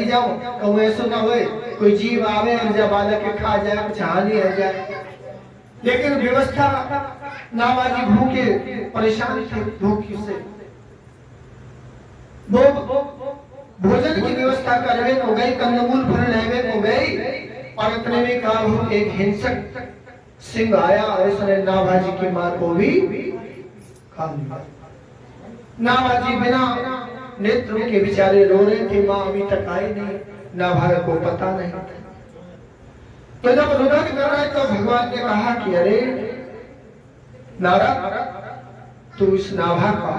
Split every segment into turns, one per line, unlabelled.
जाओ कहूँ ऐसा ना होए कोई जीव आवे और जब बालक के खा जाए कुछ हानि रह जाए। लेकिन व्यवस्था नाबाजी भूखे परेशान थे, भूख से वो भोजन की व्यवस्था करवे को गई, कंदमूल फल लेवे को गई, और इतने में कहा एक हिंसक सिंह आया और उसने नाभाजी की मां को भी खा लिया। नाभाजी बिना नेत्रों के बेचारे रो रहे थे, मां अभी तक आई नहीं, नाभा को पता नहीं। तो जब रुदन कर रहे तो भगवान ने कहा कि अरे नारद तू इस नाभा का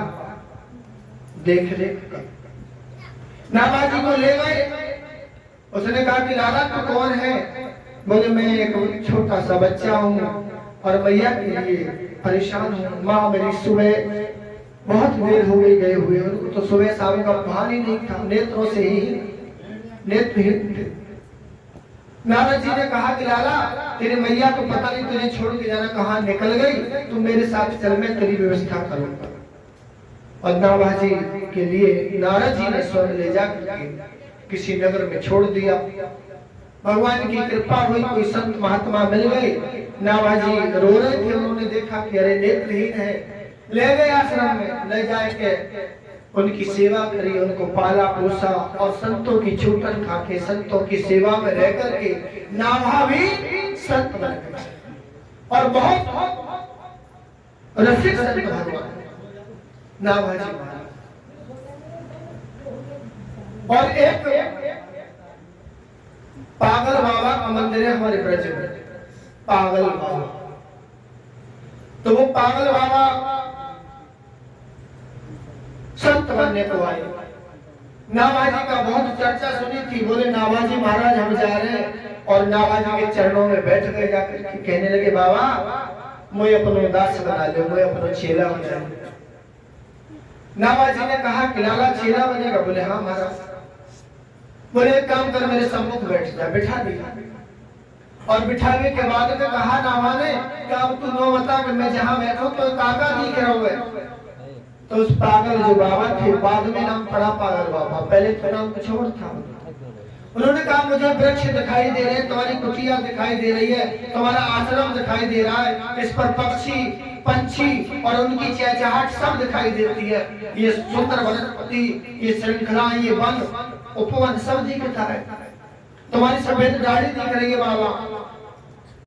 देख रेख कर। नाभाजी को ले गए, उसने कहा कि नारद तू कौन है? बोले मैं एक छोटा सा बच्चा हूँ और मैया के लिए परेशान हूँ। माँ मेरी सुबह बहुत देर हो गए हुए, उनको तो सुबह शाम का भान ही नहीं था, नेत्रों से ही नेत्रहीन थे। नारद जी ने कहा कि लाला तेरे मैया को पता नहीं तुझे छोड़ के जाना कहाँ निकल गई, तुम मेरे साथ चल, मैं तेरी व्यवस्था करूंगा। और नाभाजी के लिए नारद जी ने स्वर्ण ले जाकर किसी नगर में छोड़ दिया। भगवान की कृपा हुई, कोई संत महात्मा मिल गए, नाभाजी रो रहे थे, उन्होंने देखा कि अरे नेत्रहीन है, ले गए आश्रम में, ले जाके उनकी सेवा करी, उनको पाला पोसा और संतों की छूटन खा के संतों की सेवा में रह करके नाभा भी संत बन गए और बहुत रसिक संत भगवान नाभाजी महाराज। और एक पागल बाबा का मंदिर है हमारे ब्रज में, पागल बाबा। तो वो पागल बाबा संत बनने को आए। नाभाजी का बहुत चर्चा सुनी थी, बोले नाभाजी महाराज हम जा रहे हैं, और नाभाजी के चरणों में बैठ गए जाकर कहने लगे बाबा मुझे अपनो दास बना लो, मुझे अपनो चेला बना लो। नाभाजी ने कहा कि लाला चेला बनेगा? बोले हाँ महाराज। बोले एक काम कर मेरे सम्मुख बैठ जा, बिठा दिया। और बिठाने के बाद में कहा नाभा ने कि अब तू नो बता कि मैं जहाँ बैठो तो काका दिख रहा हुआ। तो उस पागल जो बाबा थे, बाद में नाम पड़ा पागल बाबा, पहले तो नाम कुछ और था। उन्होंने कहा मुझे वृक्ष दिखाई दे रहे हैं, तुम्हारी कुटिया दिखाई दे रही है, तुम्हारा आश्रम दिखाई दे रहा है, इस पर पक्षी पंछी और उनकी चहचहाहट सब दिखाई देती है, ये सुंदर वनस्पति, ये श्रृंखला, ये वन उपवन सब दिखता है, तुम्हारी सफेद दाढ़ी दिख रही है बाबा,